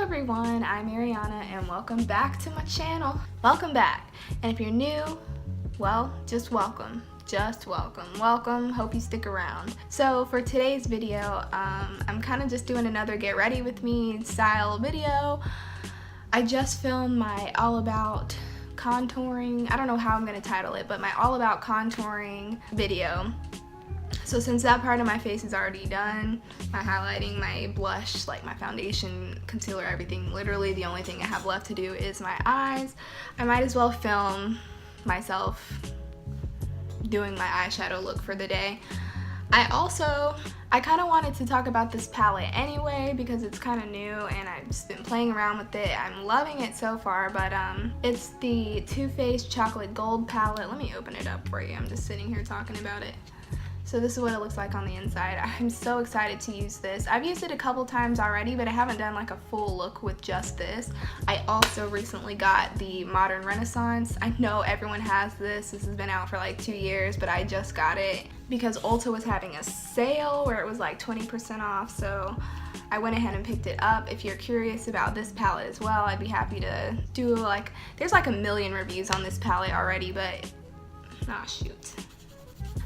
everyone, I'm Ariana and welcome back to my channel. Welcome back. And if you're new, well, just welcome. Welcome. Hope you stick around. So for today's video, I'm kind of just doing another get ready with me style video. I just filmed my all about contouring, I don't know how I'm going to title it, but my all about contouring video. So since that part of my face is already done, my highlighting, my blush, like my foundation, concealer, everything, literally the only thing I have left to do is my eyes. I might as well film myself doing my eyeshadow look for the day. I kind of wanted to talk about this palette anyway because it's kind of new and I've just been playing around with it. I'm loving it so far, but it's the Too Faced Chocolate Gold palette. Let me open it up for you. I'm just sitting here talking about it. So this is what it looks like on the inside. I'm so excited to use this. I've used it a couple times already, but I haven't done like a full look with just this. I also recently got the Modern Renaissance. I know everyone has this. This has been out for like 2 years, but I just got it because Ulta was having a sale where it was like 20% off. So I went ahead and picked it up. If you're curious about this palette as well, I'd be happy to do there's like a million reviews on this palette already, but shoot.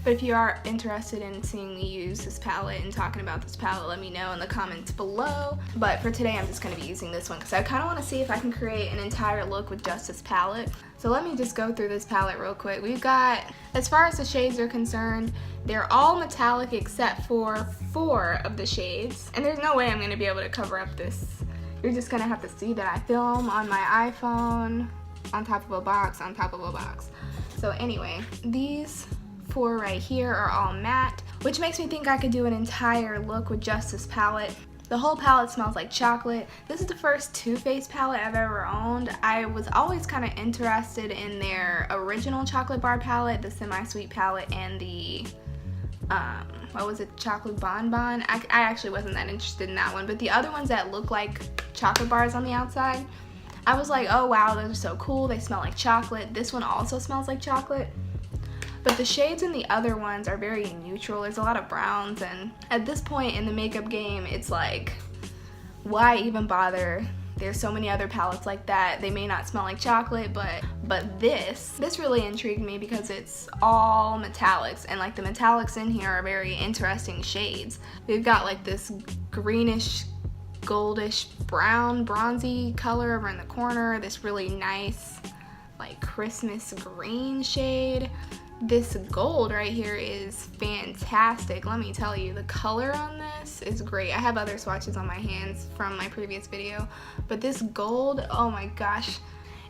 But if you are interested in seeing me use this palette and talking about this palette, let me know in the comments below. But for today, I'm just going to be using this one because I kind of want to see if I can create an entire look with just this palette. So let me just go through this palette real quick. We've got, as far as the shades are concerned, they're all metallic except for 4 of the shades. And there's no way I'm going to be able to cover up this. You're just going to have to see that I film on my iPhone on top of a box on top of a box. So anyway, these 4 right here are all matte, which makes me think I could do an entire look with just this palette. The whole palette smells like chocolate. This is the first Too Faced palette I've ever owned. I was always kind of interested in their original chocolate bar palette, the semi-sweet palette, and the what was it, chocolate bonbon. I actually wasn't that interested in that one, but the other ones that look like chocolate bars on the outside, I was like, oh wow, those are so cool. They smell like chocolate. This one also smells like chocolate. But the shades in the other ones are very neutral. There's a lot of browns, and at this point in the makeup game, it's like, why even bother? There's so many other palettes like that. They may not smell like chocolate, but this really intrigued me because it's all metallics, and like the metallics in here are very interesting shades. We've got like this greenish, goldish, brown, bronzy color over in the corner, this really nice like Christmas green shade. This gold right here is fantastic. Let me tell you, the color on this is great. I have other swatches on my hands from my previous video, but this gold, oh my gosh,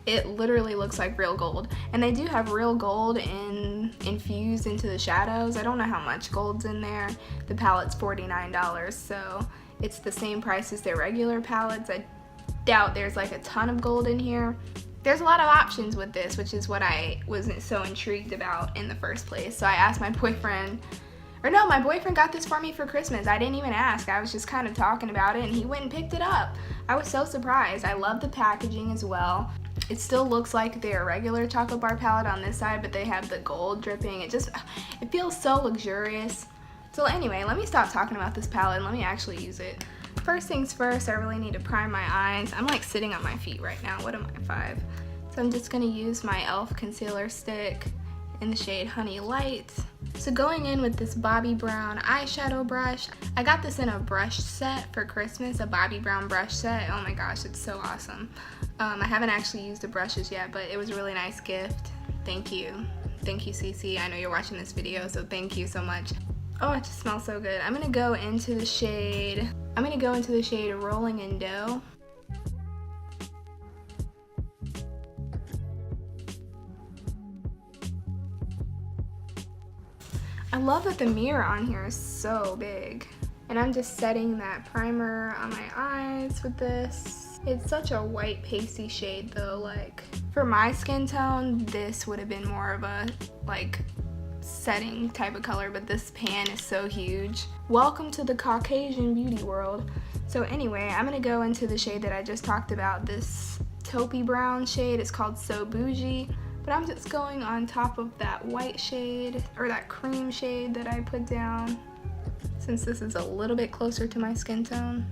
it literally looks like real gold. And they do have real gold infused into the shadows. I don't know how much gold's in there. The palette's $49, so it's the same price as their regular palettes. I doubt there's like a ton of gold in here. There's a lot of options with this, which is what I wasn't so intrigued about in the first place. So I asked my boyfriend, my boyfriend got this for me for Christmas. I didn't even ask. I was just kind of talking about it and he went and picked it up. I was so surprised. I love the packaging as well. It still looks like their regular chocolate bar palette on this side, but they have the gold dripping. It feels so luxurious. So anyway, let me stop talking about this palette and let me actually use it. First things first, I really need to prime my eyes. I'm like sitting on my feet right now. What am I, 5? So I'm just gonna use my e.l.f. concealer stick in the shade Honey Light. So going in with this Bobbi Brown eyeshadow brush. I got this in a brush set for Christmas, a Bobbi Brown brush set. Oh my gosh, it's so awesome. I haven't actually used the brushes yet, but it was a really nice gift. Thank you. Thank you, Cece. I know you're watching this video, so thank you so much. Oh, it just smells so good. I'm gonna go into the shade Rolling in Dough. I love that the mirror on here is so big. And I'm just setting that primer on my eyes with this. It's such a white pasty shade though. Like for my skin tone, this would have been more of a like setting type of color, but this pan is so huge. Welcome to the Caucasian beauty world. So anyway, I'm gonna go into the shade that I just talked about, this taupey brown shade. It's called So Bougie, but I'm just going on top of that white shade, or that cream shade that I put down, since this is a little bit closer to my skin tone.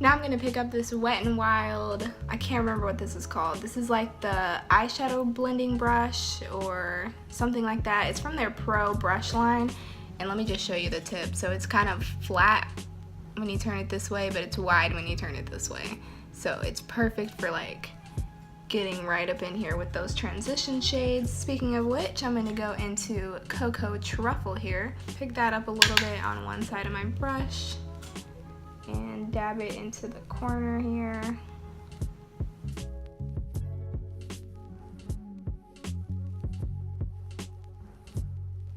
Now I'm gonna pick up this Wet n Wild, I can't remember what this is called. This is like the eyeshadow blending brush or something like that. It's from their Pro brush line. And let me just show you the tip. So it's kind of flat when you turn it this way, but it's wide when you turn it this way. So it's perfect for like getting right up in here with those transition shades. Speaking of which, I'm gonna go into Cocoa Truffle here. Pick that up a little bit on one side of my brush and dab it into the corner here.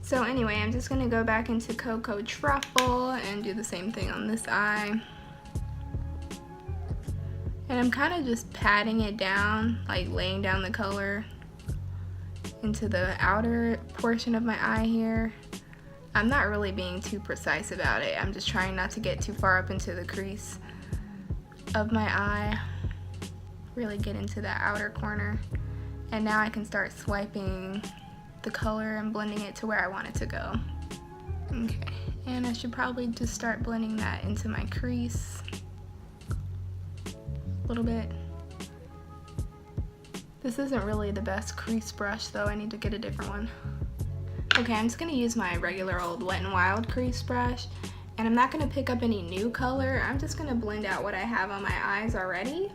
So anyway, I'm just gonna go back into Cocoa Truffle and do the same thing on this eye. And I'm kind of just patting it down, like laying down the color into the outer portion of my eye here. I'm not really being too precise about it. I'm just trying not to get too far up into the crease of my eye. Really get into that outer corner. And now I can start swiping the color and blending it to where I want it to go. Okay, and I should probably just start blending that into my crease a little bit. This isn't really the best crease brush though, I need to get a different one. Okay, I'm just gonna use my regular old Wet n Wild crease brush, and I'm not gonna pick up any new color. I'm just gonna blend out what I have on my eyes already.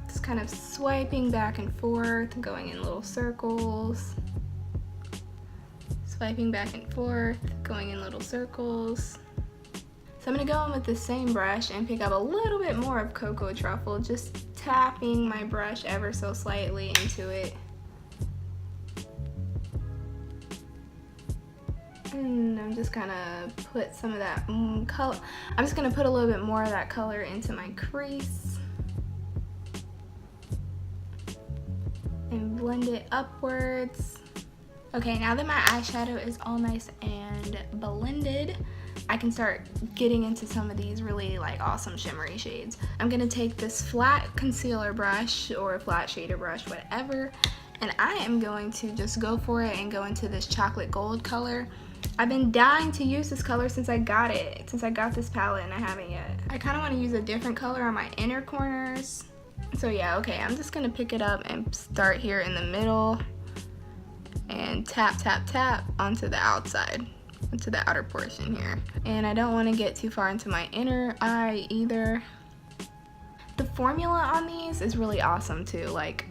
Just kind of swiping back and forth, going in little circles. Swiping back and forth, going in little circles. So I'm gonna go in with the same brush and pick up a little bit more of Cocoa Truffle, just tapping my brush ever so slightly into it. And I'm just gonna put some of that color. I'm just gonna put a little bit more of that color into my crease and blend it upwards. Okay, now that my eyeshadow is all nice and blended, I can start getting into some of these really like awesome shimmery shades. I'm gonna take this flat concealer brush or a flat shader brush, whatever, and I am going to just go for it and go into this chocolate gold color. I've been dying to use this color since I got it, since I got this palette, and I haven't yet. I kind of want to use a different color on my inner corners. So yeah, okay, I'm just gonna pick it up and start here in the middle and tap, tap, tap onto the outside, into the outer portion here. And I don't want to get too far into my inner eye either. The formula on these is really awesome too. Like,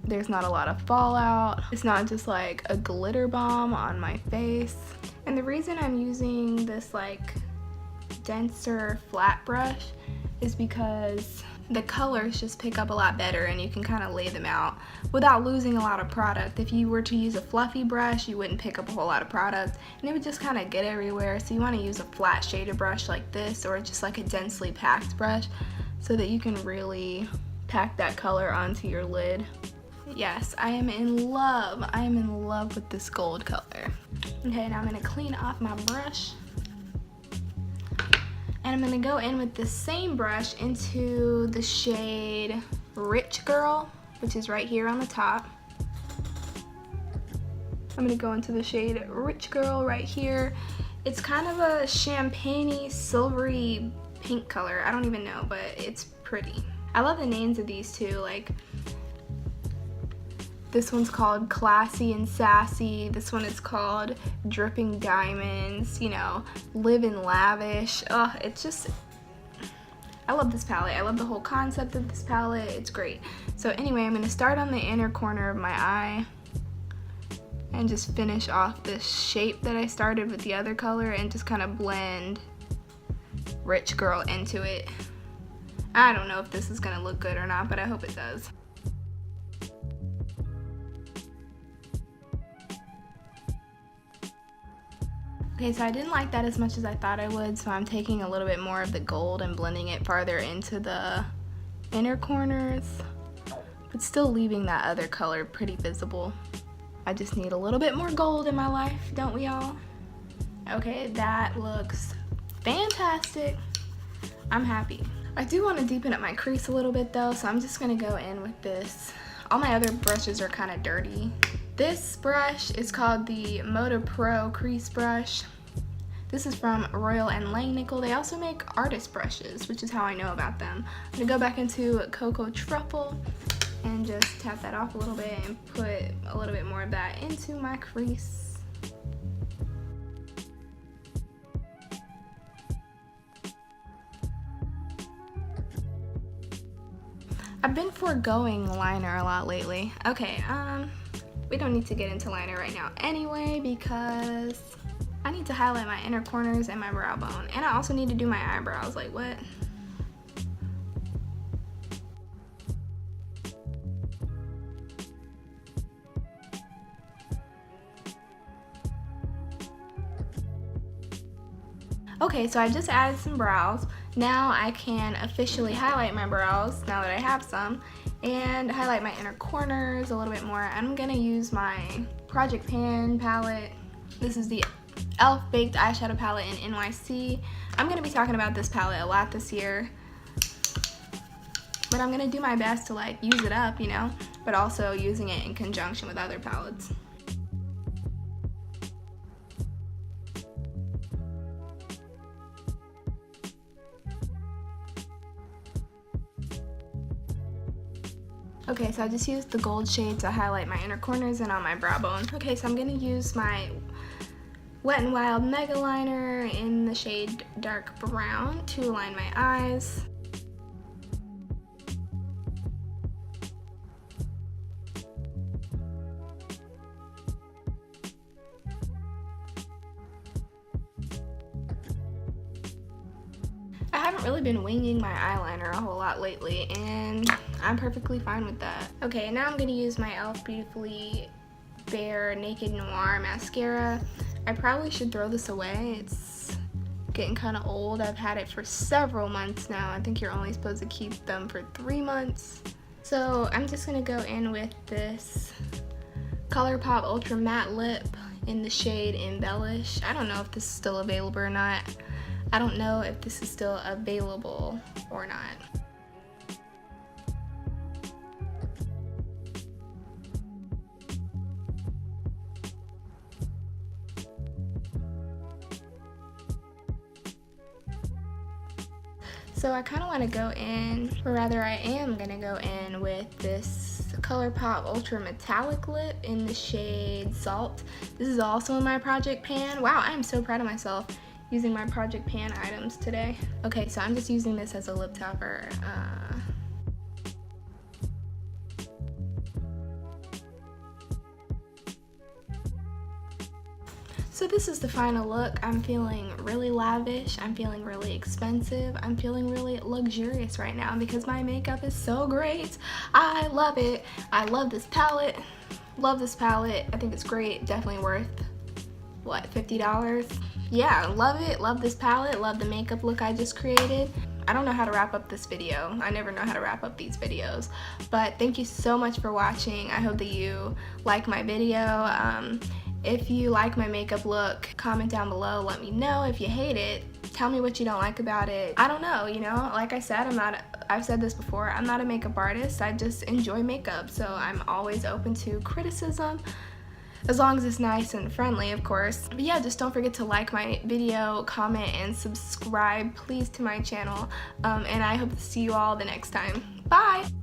there's not a lot of fallout. It's not just like a glitter bomb on my face. And the reason I'm using this like denser flat brush is because the colors just pick up a lot better and you can kind of lay them out without losing a lot of product. If you were to use a fluffy brush, you wouldn't pick up a whole lot of product and it would just kind of get everywhere. So you want to use a flat shaded brush like this, or just like a densely packed brush, so that you can really pack that color onto your lid. Yes, I am in love. I am in love with this gold color. Okay, now I'm gonna clean off my brush. And I'm gonna go in with the same brush into the shade Rich Girl, which is right here on the top. I'm gonna go into the shade Rich Girl right here. It's kind of a champagne-y, silvery pink color. I don't even know, but it's pretty. I love the names of these too. Like, this one's called Classy and Sassy. This one is called Dripping Diamonds, you know, Livin' Lavish. Oh, it's just, I love this palette. I love the whole concept of this palette. It's great. So anyway, I'm gonna start on the inner corner of my eye and just finish off this shape that I started with the other color and just kind of blend Rich Girl into it. I don't know if this is gonna look good or not, but I hope it does. Okay, so I didn't like that as much as I thought I would, so I'm taking a little bit more of the gold and blending it farther into the inner corners, but still leaving that other color pretty visible. I just need a little bit more gold in my life, don't we all? Okay, that looks fantastic. I'm happy. I do want to deepen up my crease a little bit though, so I'm just gonna go in with this. All my other brushes are kind of dirty. This brush is called the Moda Pro Crease Brush. This is from Royal and Langnickel. They also make artist brushes, which is how I know about them. I'm gonna go back into Cocoa Truffle and just tap that off a little bit and put a little bit more of that into my crease. I've been foregoing liner a lot lately. Okay, we don't need to get into liner right now anyway because I need to highlight my inner corners and my brow bone. And I also need to do my eyebrows. Like, what? Okay, so I just added some brows. Now I can officially highlight my brows, now that I have some, and highlight my inner corners a little bit more. I'm gonna use my Project Pan palette. This is the e.l.f. Baked Eyeshadow Palette in NYC. I'm gonna be talking about this palette a lot this year, but I'm gonna do my best to like use it up, you know, but also using it in conjunction with other palettes. Okay, so I just used the gold shade to highlight my inner corners and on my brow bone. Okay, so I'm gonna use my Wet n Wild Mega Liner in the shade Dark Brown to align my eyes. I haven't really been winging my eyeliner a whole lot lately, and I'm perfectly fine with that. Okay, now I'm gonna use my e.l.f. Beautifully Bare Naked Noir mascara. I probably should throw this away. It's getting kind of old. I've had it for several months now. I think you're only supposed to keep them for 3 months. So I'm just gonna go in with this ColourPop Ultra Matte Lip in the shade Embellish. I don't know if this is still available or not. I don't know if this is still available or not. So I kind of want to go in, or rather I am going to go in with this ColourPop Ultra Metallic Lip in the shade Salt. This is also in my Project Pan. Wow, I am so proud of myself using my Project Pan items today. Okay, so I'm just using this as a lip topper. So this is the final look. I'm feeling really lavish, I'm feeling really expensive, I'm feeling really luxurious right now because my makeup is so great. I love it. I love this palette. Love this palette. I think it's great. Definitely worth, what, $50? Yeah, love it. Love this palette. Love the makeup look I just created. I don't know how to wrap up this video. I never know how to wrap up these videos. But thank you so much for watching. I hope that you like my video. If you like my makeup look, comment down below, let me know. If you hate it, tell me what you don't like about it. I don't know, you know, like I said, I've said this before, I'm not a makeup artist, I just enjoy makeup, so I'm always open to criticism, as long as it's nice and friendly, of course. But yeah, just don't forget to like my video, comment, and subscribe, please, to my channel, and I hope to see you all the next time. Bye!